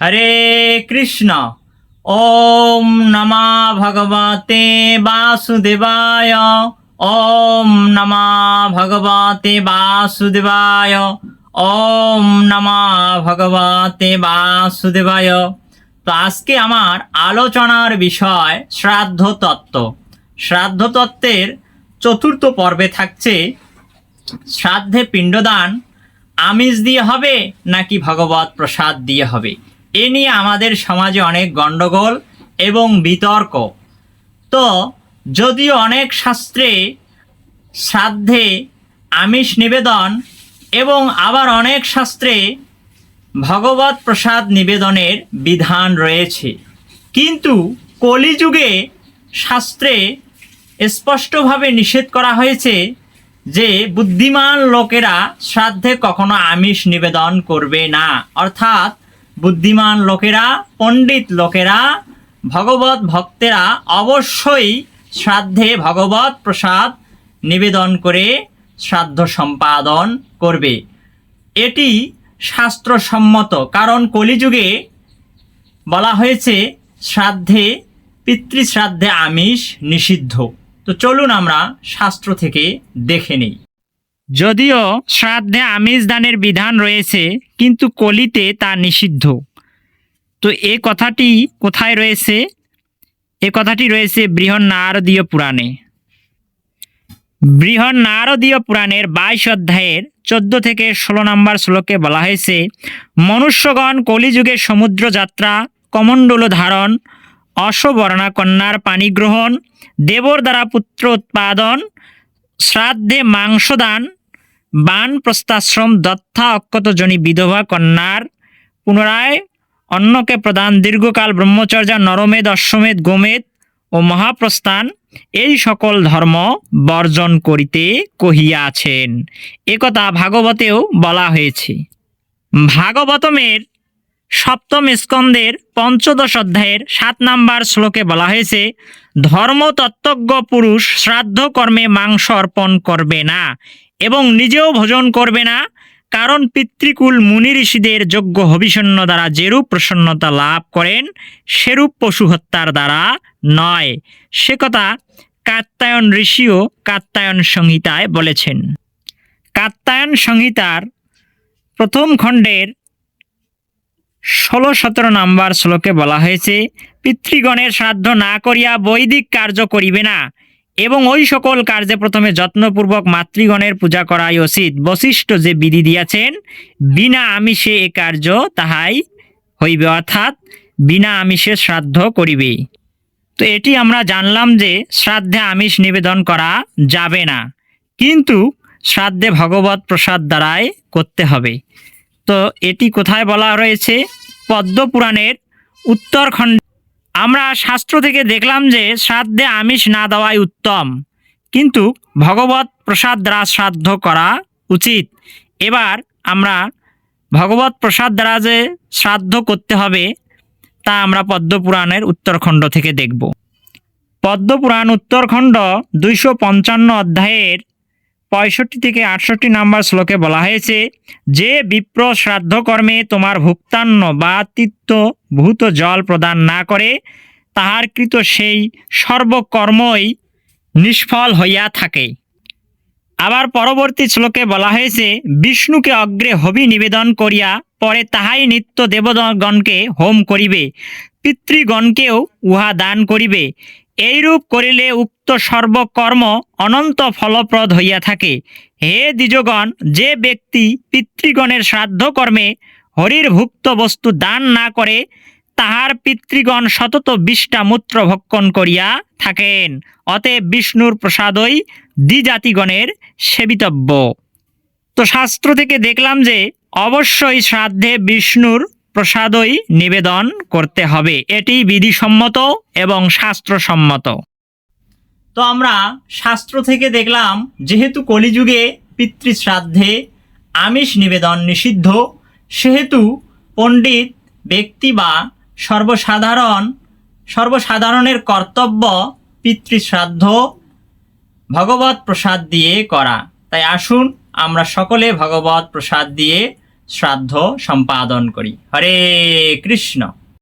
হরে কৃষ্ণ। ওম নমঃ ভগবতে বাসুদেবায়। ওম নমঃ ভগবতে বাসুদেবায়। ওম নমঃ ভগবতে বাসুদেবায়। তো আজকে আমার আলোচনার বিষয় শ্রাদ্ধ তত্ত্ব। শ্রাদ্ধ তত্ত্বের চতুর্থ পর্বে থাকছে শ্রাদ্ধে পিণ্ডদান আমিষ দিয়ে হবে নাকি ভগবত প্রসাদ দিয়ে হবে। এ নিয়ে আমাদের সমাজে অনেক গণ্ডগোল এবং বিতর্ক। তো যদিও অনেক শাস্ত্রে শ্রাদ্ধে আমিষ নিবেদন এবং আবার অনেক শাস্ত্রে ভগবত প্রসাদ নিবেদনের বিধান রয়েছে, কিন্তু কলিযুগে শাস্ত্রে স্পষ্টভাবে নিষেধ করা হয়েছে যে বুদ্ধিমান লোকেরা শ্রাদ্ধে কখনো আমিষ নিবেদন করবে না। অর্থাৎ বুদ্ধিমান লোকেরা, পণ্ডিত লোকেরা, ভগবত ভক্তেরা অবশ্যই শ্রাদ্ধে ভগবত প্রসাদ নিবেদন করে শ্রাদ্ধ সম্পাদন করবে। এটি শাস্ত্রসম্মত, কারণ কলিযুগে বলা হয়েছে শ্রাদ্ধে, পিতৃশ্রাদ্ধে আমিষ নিষিদ্ধ। তো চলুন আমরা শাস্ত্র থেকে দেখে নিই। যদিও শ্রাদ্ধে আমিষ দানের বিধান রয়েছে, কিন্তু কলিতে তা নিষিদ্ধ। তো এ কথাটি কোথায় রয়েছে? এ কথাটি রয়েছে বৃহন্নারদীয় পুরাণে। বৃহন্নারদীয় পুরাণের 22 অধ্যায়ের 14 থেকে 16 নম্বর শ্লোকে বলা হয়েছে, মনুষ্যগণ কলিযুগে সমুদ্র যাত্রা, কমণ্ডল ধারণ, অশ্ববর্ণা কন্যার পানি গ্রহণ, দেবর দ্বারা পুত্র উৎপাদন, শ্রাদ্ধে মাংসদান, বান প্রস্তাশ্রম, দত্তা অক্ষতজনী বিধবা কন্যার পুনরায় অন্নকে প্রদান, দীর্ঘকাল ব্রহ্মচর্য, নরমেদ, অশ্বমেধ, গোমেদ ও মহাপ্রস্থান, এই সকল ধর্ম বর্জন করিতে কহিয়াছেন। একথা ভাগবতেও বলা হয়েছে। ভাগবতমের সপ্তম স্কন্দের 15 অধ্যায়ের 7 নম্বর শ্লোকে বলা হয়েছে, ধর্মতত্ত্বজ্ঞ পুরুষ শ্রাদ্ধ কর্মে মাংস অর্পণ করবে না এবং নিজেও ভোজন করবে না, কারণ পিতৃকুল মুনি ঋষিদের যোগ্য হবিষণ্য দ্বারা যেরূপ প্রসন্নতা লাভ করেন সেরূপ পশু হত্যার দ্বারা নয়। সে কথা কাত্যায়ন ঋষিও কাত্যায়ন সংহিতায় বলেছেন। কাত্যায়ন সংহিতার প্রথম খণ্ডের 16-17 নম্বর শ্লোকে বলা হয়েছে, পিতৃগণের শ্রাদ্ধ না করিয়া বৈদিক কার্য করিবে না এবং ওই সকল কার্যে প্রথমে যত্নপূর্বক মাতৃগণের পূজা করাই উচিত। বশিষ্ঠ যে বিধি দিয়াছেন, বিনা আমিষে এ কার্য তাহাই হইবে, অর্থাৎ বিনা আমিষে শ্রাদ্ধ করিবে। তো এটি আমরা জানলাম যে শ্রাদ্ধে আমিষ নিবেদন করা যাবে না, কিন্তু শ্রাদ্ধে ভগবত প্রসাদ দ্বারাই করতে হবে। তো এটি কোথায় বলা রয়েছে? পদ্মপুরাণের উত্তরখণ্ড। আমরা শাস্ত্র থেকে দেখলাম যে শ্রাদ্ধে আমিষ না দেওয়াই উত্তম, কিন্তু ভগবত প্রসাদ দ্বারা শ্রাদ্ধ করা উচিত। এবার আমরা ভগবত প্রসাদ দ্বারা যে শ্রাদ্ধ করতে হবে তা আমরা পদ্মপুরাণের উত্তরখণ্ড থেকে দেখব। পদ্মপুরাণ উত্তরখণ্ড 255 অধ্যায়ের 65 থেকে 68 নম্বর শ্লোকে বলা হয়েছে, যে বিপ্র শ্রাদ্ধ কর্মে তোমার ভুক্তান্ন বা তীর্থভূত জল প্রদান না করে, তাহার কৃত সেই সর্বকর্মই নিষ্ফল হইয়া থাকে। আবার পরবর্তী শ্লোকে বলা হয়েছে, বিষ্ণুকে অগ্রে হবি নিবেদন করিয়া পরে তাহাই নিত্য দেবগণকে হোম করিবে, পিতৃগণকেও উহা দান করিবে। এইরূপ করিলে উক্ত সর্বকর্ম অনন্ত ফলপ্রদ হইয়া থাকে। হে দ্বিজগণ, যে ব্যক্তি পিতৃগণের শ্রাদ্ধ কর্মে হরির ভুক্ত বস্তু দান না করে, তাহার পিতৃগণ সতত বিষ্ঠা মূত্র ভক্ষণ করিয়া থাকেন। অতএব বিষ্ণুর প্রসাদই দ্বিজাতিগণের সেবিতব্য। তো শাস্ত্র থেকে দেখলাম যে অবশ্যই শ্রাদ্ধে বিষ্ণুর প্রসাদই নিবেদন করতে হবে। এটি বিধিসম্মত এবং শাস্ত্রসম্মত। তো আমরা শাস্ত্র থেকে দেখলাম যেহেতু কলিযুগে পিতৃশ্রাদ্ধে আমিষ নিবেদন নিষিদ্ধ, সেহেতু পণ্ডিত ব্যক্তি বা সর্বসাধারণের কর্তব্য পিতৃশ্রাদ্ধ ভগবত প্রসাদ দিয়ে করা। তাই আসুন আমরা সকলে ভগবত প্রসাদ দিয়ে শ্রাদ্ধ সম্পাদন করি। হরে কৃষ্ণ।